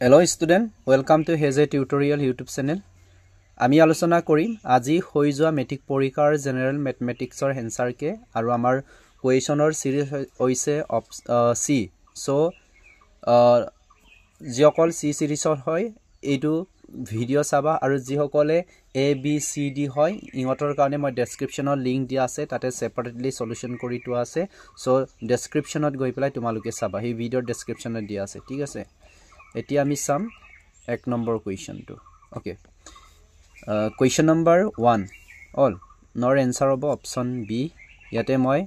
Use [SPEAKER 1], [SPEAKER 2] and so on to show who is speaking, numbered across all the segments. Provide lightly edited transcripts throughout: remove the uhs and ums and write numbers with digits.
[SPEAKER 1] Hello student, welcome to Heze Tutorial YouTube channel. আমি আলোচনা কৰিম আজি হৈ যোৱা মেট্ৰিক পৰীক্ষাৰ জেনাৰেল ম্যাথমেটিক্সৰ এনসাৰ কে আৰু আমাৰ কোৱেশ্যনৰ সিৰিজ হৈছে সি সো যিসকল সি সিৰিজৰ হয় এইটো ভিডিও চাবা আৰু যিসকলে এ বি সি ডি হয় ইহঁতৰ কাৰণে মই ডেসক্ৰিপচনৰ লিংক দিয়া আছে তাতে সেপাৰেটলি সলিউশন কৰি তো আছে সো ডেসক্ৰিপচনত গৈ পেলাই তোমালোকে চাবা এই ভিডিওৰ ডেসক্ৰিপচনত দিয়া আছে ঠিক আছে এতিয়া আমি সাম এক number কোৱেশ্যনটো okay question number 1 all nor answer of option B yate moi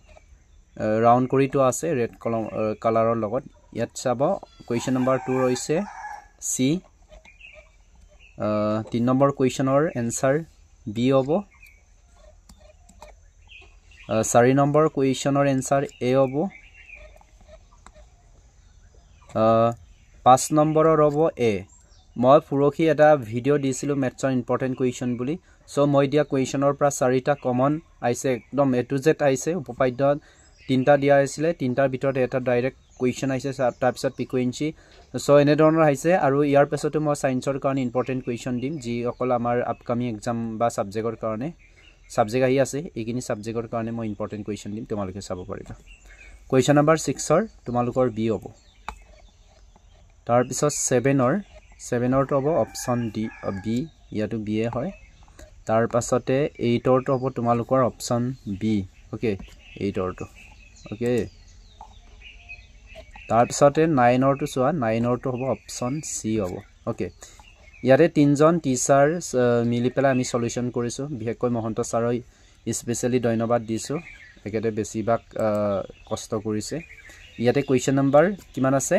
[SPEAKER 1] round kori to ase red color logot yat sabo question number 2 roise C 3 number question or answer B obo 4 number question or answer A obo 5 number or obo A মই পুৰখি এটা video দিছিলো ম্যাথছৰ important question বুলি so মই দিয়া কোৱেশ্চনৰ পৰা চাৰিটা common আইছে একদম এ টু জেড আইছে উপপাদ্য তিনটা দিয়া আছিল তিনটাৰ ভিতৰত এটা ডাইৰেক্ট কোৱেশ্চন আইছে তাৰ পিছত ফ্ৰিকুৱেন্সি সো এনে ধৰণৰ আইছে আৰু ইয়াৰ পিছতো মই সায়েন্সৰ কাৰণে ইম্পৰ্টেন্ট কোৱেশ্চন দিম যি অকল আমাৰ আপকামিং এক্সাম বা সাবজেক্টৰ কাৰণে সাবজেক্ট আহি আছে এইখিনি সাবজেক্টৰ কাৰণে মই ইম্পৰ্টেন্ট কোৱেশ্চন দিম তোমালোকে চাব পাৰিবা কোৱেশ্চন নম্বৰ 6 ৰ তোমালোকৰ বি হ'ব তাৰ পিছত 7 ৰ হ'ব option D B ইয়াটো B A হয় তাৰ পাছতে 8 ৰ হ'ব তোমালোকৰ অপচন বি ওকে 8 ৰ ওকে তাৰ পাছতে 9 ৰ চোৱা 9 ৰ হ'ব অপচন সি হ'ব ওকে ইয়াৰে তিনজন টিচাৰ মিলি পেলাই আমি সলিউশন কৰিছো বিশেষকৈ মহন্ত ছাৰই স্পেশালি ধন্যবাদ দিছো একেতে বেছিভাগ কষ্ট কৰিছে ইয়াতে কোৱেশ্চন নম্বৰ কিমান আছে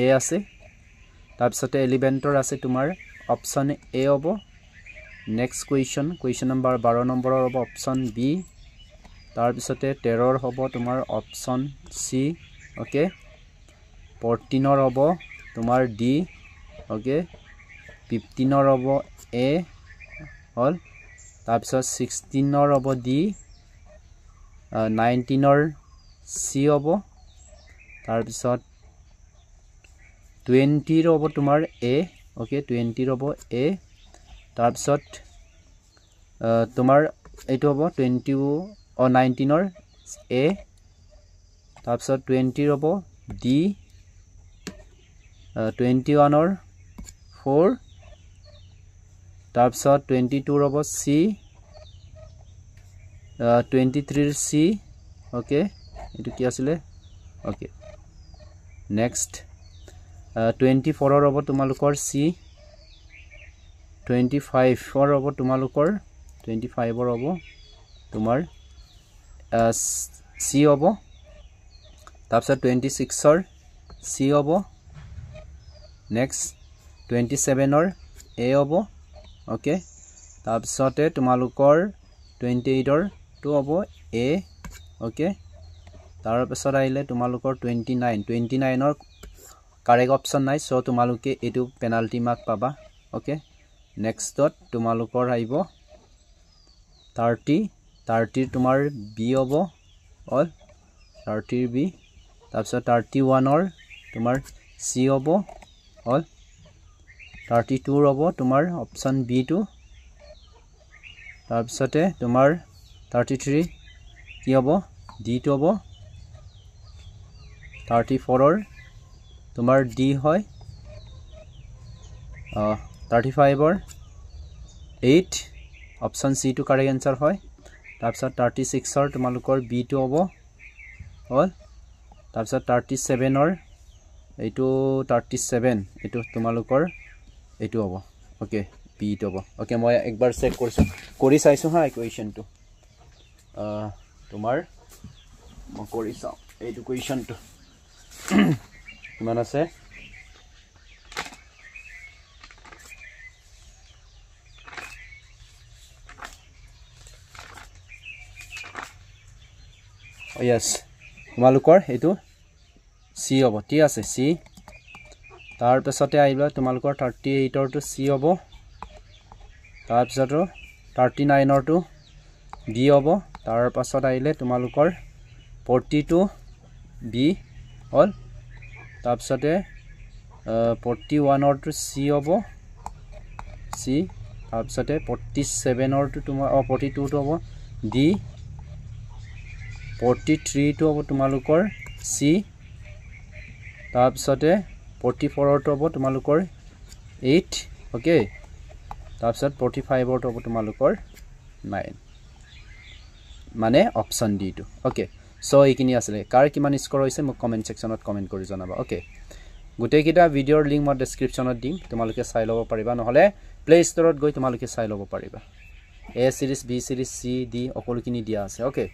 [SPEAKER 1] এ আছে তাৰপিছতে এলিমেন্টৰ আছে তোমাৰ অপচন এ হ'ব নেক্সট কোৱেশ্চন নম্বৰ 12 নম্বৰৰ হ'ব অপচন বি তাৰপিছতে 13 ৰ হ'ব তোমাৰ অপচন সি ওকে 14 ৰ হ'ব তোমাৰ ডি ওকে 15 ৰ হ'ব এ হল তাৰপিছত 16 ৰ হ'ব ডি 19 ৰ সি হ'ব তাৰপিছত 20 ৰ হ'ব তোমাৰ এ ওকে 20 ৰ হ'ব এ তাৰপিছত তোমাৰ এইটো হ'ব 20 অ 19 ৰ এ তাৰপিছত 20 ৰ হ'ব ডি 21 ৰ 4 তাৰপিছত 22 ৰ হ'ব সি 23 ৰ সি ওকে এটো কি আছিল ওকে নেক্সট 24 ৰ হ'ব তোমালোকৰ সি 25 ৰ হ'ব তোমালোকৰ 25 ৰ হ'ব তোমাৰ সি হ'ব তাৰপিছত 26 ৰ সি হ'ব নেক্সট 27 ৰ এ হ'ব ওকে তাৰপিছতে তোমালোকৰ 28 ৰ টু হ'ব এ ওকে তাৰ পিছত আহিলে তোমালোকৰ 29 ৰ কাৰেক্ট অপচন নাই সো তোমালোকে এটো পেনাল্টি মাৰ্ক পাবা ওকে নেক্সটত তোমালোকৰ আইব 30 তোমাৰ বি হ'ব অল 30 বি তাৰপিছত 31 ৰ তোমাৰ সি হ'ব অল 32 ৰ হ'ব তোমাৰ অপচন বি টু তাৰপিছতে তোমাৰ 33 কি হ'ব ডি টু হ'ব 34 ৰ তোমাৰ ডি হয় 35 ৰ 8 option C to correct answer হয় তাৰপিছত 36 ৰ তোমালোকৰ বি টু হ'ব হল তাৰপিছত 37 ৰ এইটো 37 এইটো তোমালোকৰ এইটো হ'ব ওকে বি টু হ'ব ওকে মই একবাৰ চেক কৰি চাইছো হা ইকুৱেশনটো তোমাৰ মই কৰি চাও এইটো ইকুৱেশনটো কিমান আছে yes তোমালোকৰ এটো সি হ'ব ঠিক আছে সি তাৰ পিছতে আইবা তোমালোকৰ 38 ৰ টু সি হ'ব তাৰ পিছত 39 ৰ টু বি হ'ব তাৰ পাছত আইলে তোমালোকৰ 42 বি হল তাৰপিছতে 41 to C hobo C তাৰপিছতে 47 to তোমাৰ 42 to hobo D 43 to hobo তোমালোকৰ C তাৰপিছতে 44 to hobo তোমালোকৰ 8 ওকে তাৰপিছত 45 to hobo তোমালোকৰ 9 মানে option D to okay so এইখিনি আছে কাৰ কিমান স্কোৰ হৈছে মোক কমেন্ট সেকশনত কমেন্ট কৰি জনাবা ওকে গুটেকিটা ভিডিওৰ লিংক মই ডেসক্ৰিপচনত দিম তোমালোকে চাই ল'ব পাৰিবা নহলে প্লে ষ্টৰত গৈ তোমালোকে চাই ল'ব পাৰিবা এ সিৰিজ বি সিৰিজ সি ডি অকলখিনি দিয়া আছে ওকে